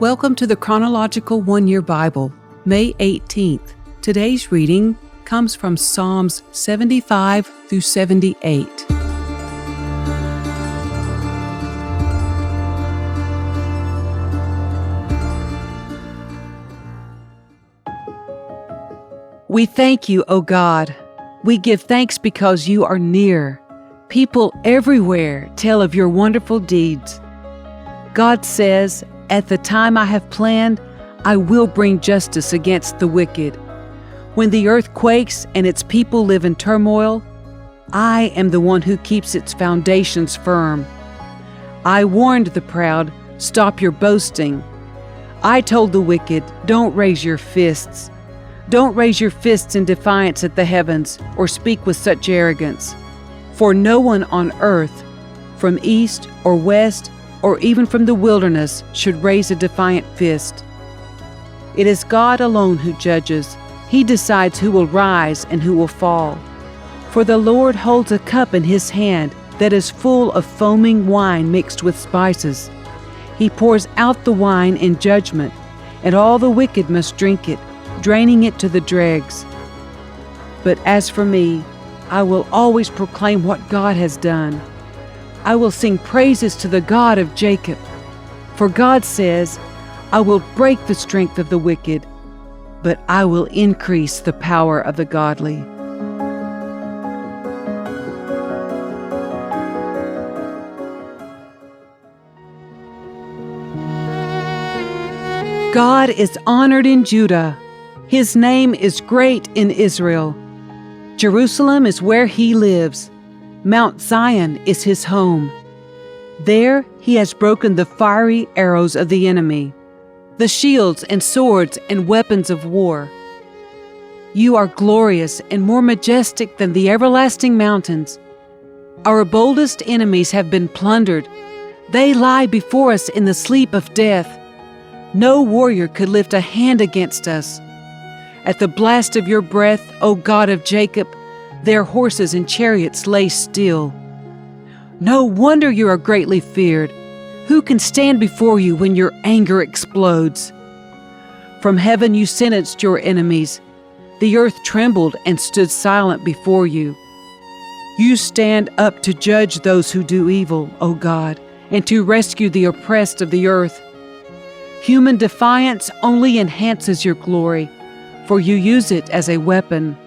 Welcome to the Chronological One-Year Bible, May 18th. Today's reading comes from Psalms 75 through 78. We thank you, O God. We give thanks because you are near. People everywhere tell of your wonderful deeds. God says, "At the time I have planned, I will bring justice against the wicked. When the earth quakes and its people live in turmoil, I am the one who keeps its foundations firm. I warned the proud, stop your boasting. I told the wicked, don't raise your fists. Don't raise your fists in defiance at the heavens or speak with such arrogance. For no one on earth, from east or west, or even from the wilderness, should raise a defiant fist. It is God alone who judges. He decides who will rise and who will fall. For the Lord holds a cup in his hand that is full of foaming wine mixed with spices. He pours out the wine in judgment, and all the wicked must drink it, draining it to the dregs. But as for me, I will always proclaim what God has done. I will sing praises to the God of Jacob. For God says, I will break the strength of the wicked, but I will increase the power of the godly. God is honored in Judah. His name is great in Israel. Jerusalem is where he lives. Mount Zion is his home. There he has broken the fiery arrows of the enemy, the shields and swords and weapons of war. You are glorious and more majestic than the everlasting mountains. Our boldest enemies have been plundered. They lie before us in the sleep of death. No warrior could lift a hand against us. At the blast of your breath, O God of Jacob, their horses and chariots lay still. No wonder you are greatly feared. Who can stand before you when your anger explodes? From heaven you sentenced your enemies. The earth trembled and stood silent before you. You stand up to judge those who do evil, O God, and to rescue the oppressed of the earth. Human defiance only enhances your glory, for you use it as a weapon.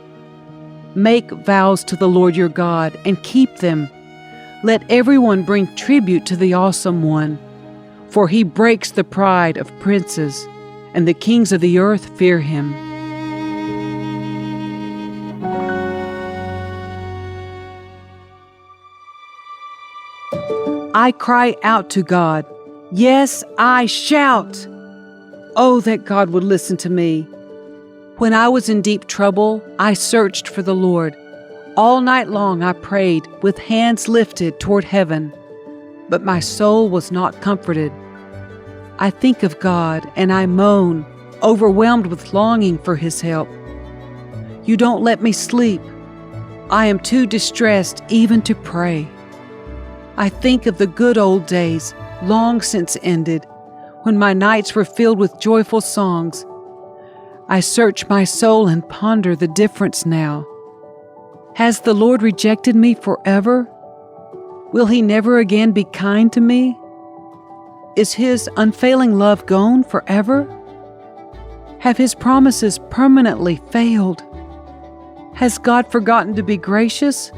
Make vows to the Lord your God and keep them. Let everyone bring tribute to the Awesome One, for he breaks the pride of princes, and the kings of the earth fear him. I cry out to God. Yes, I shout. Oh, that God would listen to me. When I was in deep trouble, I searched for the Lord. All night long I prayed with hands lifted toward heaven, but my soul was not comforted. I think of God and I moan, overwhelmed with longing for his help. You don't let me sleep. I am too distressed even to pray. I think of the good old days, long since ended, when my nights were filled with joyful songs. I search my soul and ponder the difference now. Has the Lord rejected me forever? Will he never again be kind to me? Is his unfailing love gone forever? Have his promises permanently failed? Has God forgotten to be gracious?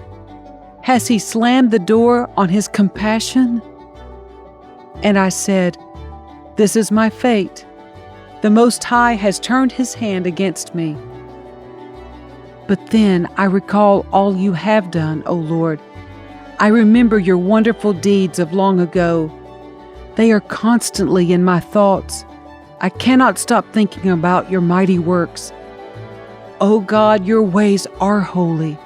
Has he slammed the door on his compassion? And I said, this is my fate. The Most High has turned his hand against me. But then I recall all you have done, O Lord. I remember your wonderful deeds of long ago. They are constantly in my thoughts. I cannot stop thinking about your mighty works. O God, your ways are holy.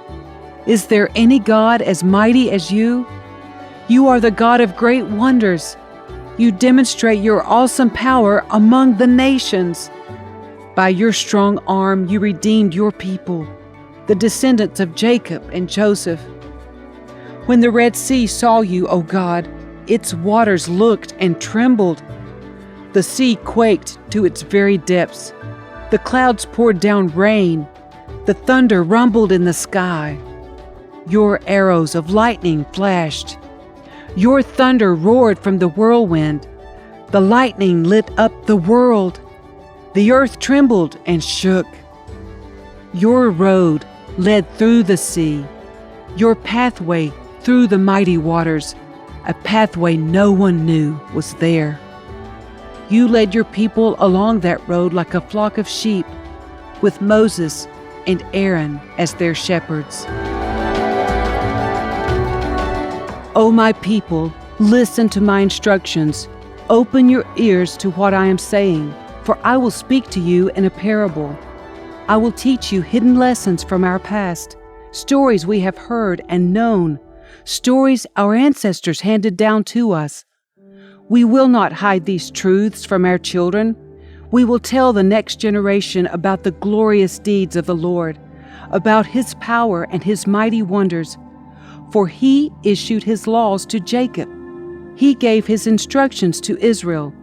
Is there any God as mighty as you? You are the God of great wonders. You demonstrate your awesome power among the nations. By your strong arm you redeemed your people, the descendants of Jacob and Joseph. When the Red Sea saw you, O God, its waters looked and trembled. The sea quaked to its very depths. The clouds poured down rain. The thunder rumbled in the sky. Your arrows of lightning flashed. Your thunder roared from the whirlwind. The lightning lit up the world. The earth trembled and shook. Your road led through the sea, your pathway through the mighty waters, a pathway no one knew was there. You led your people along that road like a flock of sheep, with Moses and Aaron as their shepherds. O my people, listen to my instructions. Open your ears to what I am saying, for I will speak to you in a parable. I will teach you hidden lessons from our past, stories we have heard and known, stories our ancestors handed down to us. We will not hide these truths from our children. We will tell the next generation about the glorious deeds of the Lord, about His power and His mighty wonders. For He issued His laws to Jacob. He gave His instructions to Israel.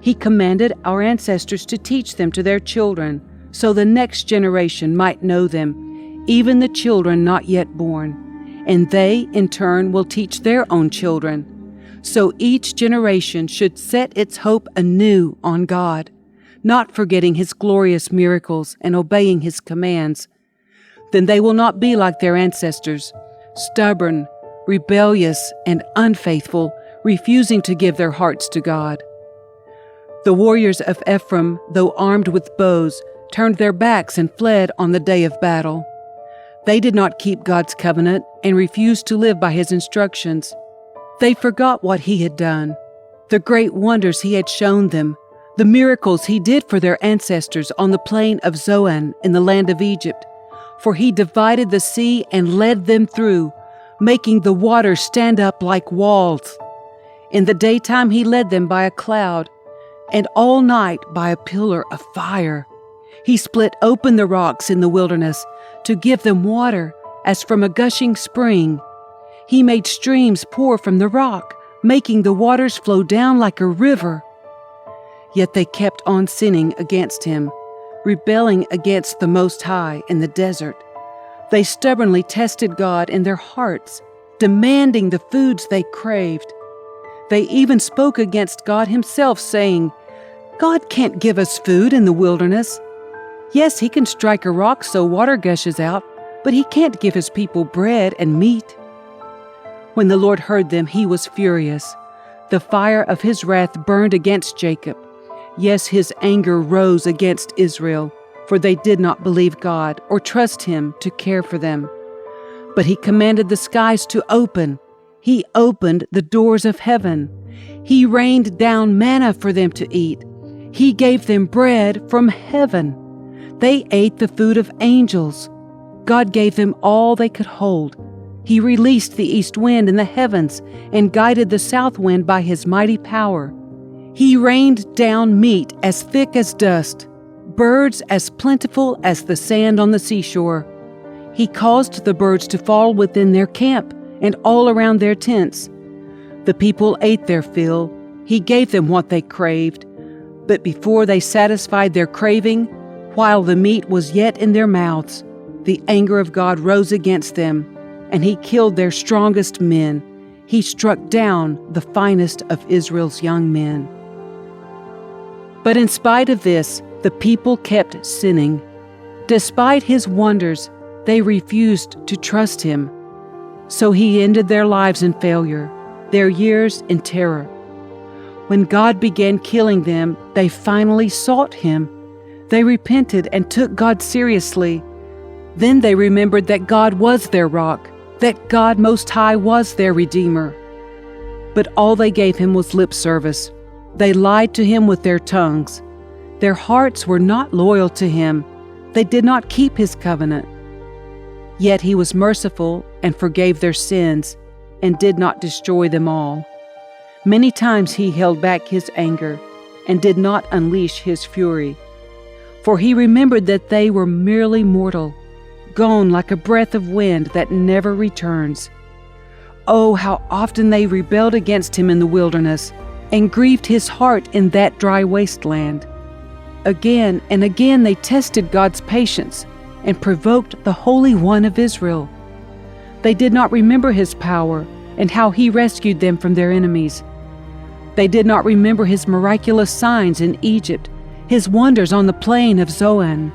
He commanded our ancestors to teach them to their children, so the next generation might know them, even the children not yet born. And they, in turn, will teach their own children. So each generation should set its hope anew on God, not forgetting His glorious miracles and obeying His commands. Then they will not be like their ancestors, stubborn, rebellious, and unfaithful, refusing to give their hearts to God. The warriors of Ephraim, though armed with bows, turned their backs and fled on the day of battle. They did not keep God's covenant and refused to live by His instructions. They forgot what He had done, the great wonders He had shown them, the miracles He did for their ancestors on the plain of Zoan in the land of Egypt. For He divided the sea and led them through, making the waters stand up like walls. In the daytime He led them by a cloud, and all night by a pillar of fire. He split open the rocks in the wilderness to give them water as from a gushing spring. He made streams pour from the rock, making the waters flow down like a river. Yet they kept on sinning against Him, rebelling against the Most High in the desert. They stubbornly tested God in their hearts, demanding the foods they craved. They even spoke against God Himself, saying, "God can't give us food in the wilderness. Yes, He can strike a rock so water gushes out, but He can't give His people bread and meat." When the Lord heard them, He was furious. The fire of His wrath burned against Jacob. Yes, His anger rose against Israel, for they did not believe God or trust Him to care for them. But He commanded the skies to open. He opened the doors of heaven. He rained down manna for them to eat. He gave them bread from heaven. They ate the food of angels. God gave them all they could hold. He released the east wind in the heavens and guided the south wind by His mighty power. He rained down meat as thick as dust, birds as plentiful as the sand on the seashore. He caused the birds to fall within their camp and all around their tents. The people ate their fill. He gave them what they craved. But before they satisfied their craving, while the meat was yet in their mouths, the anger of God rose against them, and He killed their strongest men. He struck down the finest of Israel's young men. But in spite of this, the people kept sinning. Despite His wonders, they refused to trust Him. So He ended their lives in failure, their years in terror. When God began killing them, they finally sought Him. They repented and took God seriously. Then they remembered that God was their rock, that God Most High was their Redeemer. But all they gave Him was lip service. They lied to Him with their tongues. Their hearts were not loyal to Him. They did not keep His covenant. Yet He was merciful and forgave their sins and did not destroy them all. Many times He held back His anger and did not unleash His fury. For He remembered that they were merely mortal, gone like a breath of wind that never returns. Oh, how often they rebelled against Him in the wilderness and grieved his heart in that dry wasteland. Again and again they tested God's patience and provoked the Holy One of Israel. They did not remember his power and how he rescued them from their enemies. They did not remember his miraculous signs in Egypt, his wonders on the plain of Zoan.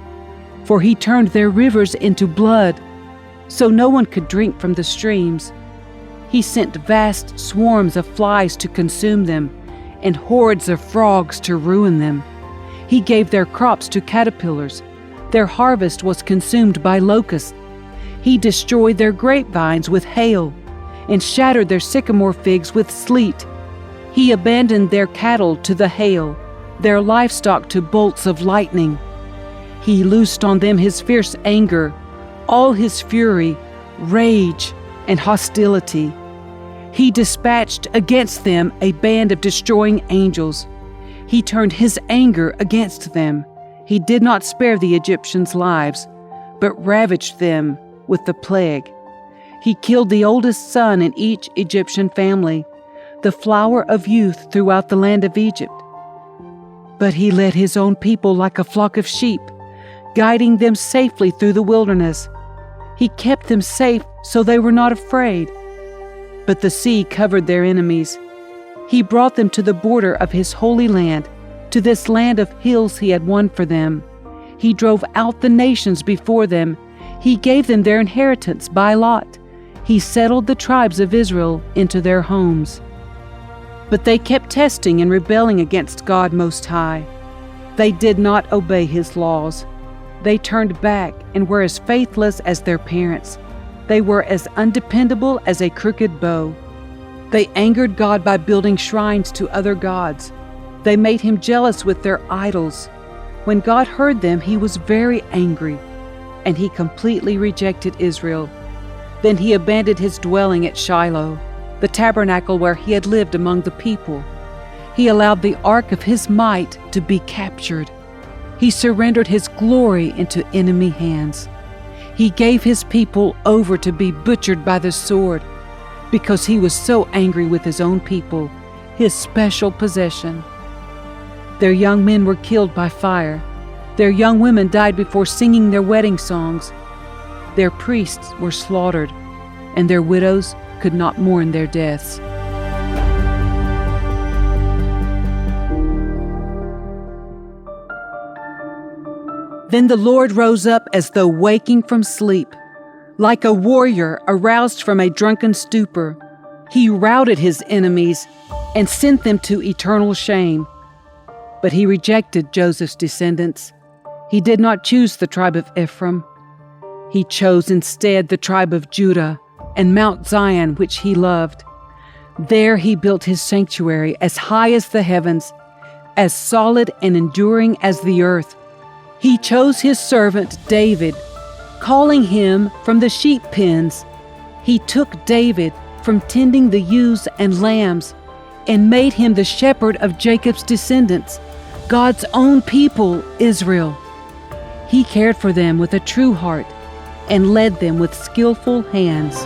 For he turned their rivers into blood, so no one could drink from the streams. He sent vast swarms of flies to consume them, and hordes of frogs to ruin them. He gave their crops to caterpillars. Their harvest was consumed by locusts. He destroyed their grapevines with hail, and shattered their sycamore figs with sleet. He abandoned their cattle to the hail, their livestock to bolts of lightning. He loosed on them his fierce anger, all his fury, rage, and hostility. He dispatched against them a band of destroying angels. He turned his anger against them. He did not spare the Egyptians' lives, but ravaged them with the plague. He killed the oldest son in each Egyptian family, the flower of youth throughout the land of Egypt. But he led his own people like a flock of sheep, guiding them safely through the wilderness. He kept them safe so they were not afraid. But the sea covered their enemies. He brought them to the border of his holy land, to this land of hills he had won for them. He drove out the nations before them. He gave them their inheritance by lot. He settled the tribes of Israel into their homes. But they kept testing and rebelling against God Most High. They did not obey his laws. They turned back and were as faithless as their parents. They were as undependable as a crooked bow. They angered God by building shrines to other gods. They made him jealous with their idols. When God heard them, he was very angry, and he completely rejected Israel. Then he abandoned his dwelling at Shiloh, the tabernacle where he had lived among the people. He allowed the ark of his might to be captured. He surrendered his glory into enemy hands. He gave his people over to be butchered by the sword because he was so angry with his own people, his special possession. Their young men were killed by fire. Their young women died before singing their wedding songs. Their priests were slaughtered, and their widows could not mourn their deaths. Then the Lord rose up as though waking from sleep. Like a warrior aroused from a drunken stupor, he routed his enemies and sent them to eternal shame. But he rejected Joseph's descendants. He did not choose the tribe of Ephraim. He chose instead the tribe of Judah and Mount Zion, which he loved. There he built his sanctuary as high as the heavens, as solid and enduring as the earth. He chose his servant David, calling him from the sheep pens. He took David from tending the ewes and lambs and made him the shepherd of Jacob's descendants, God's own people, Israel. He cared for them with a true heart and led them with skillful hands.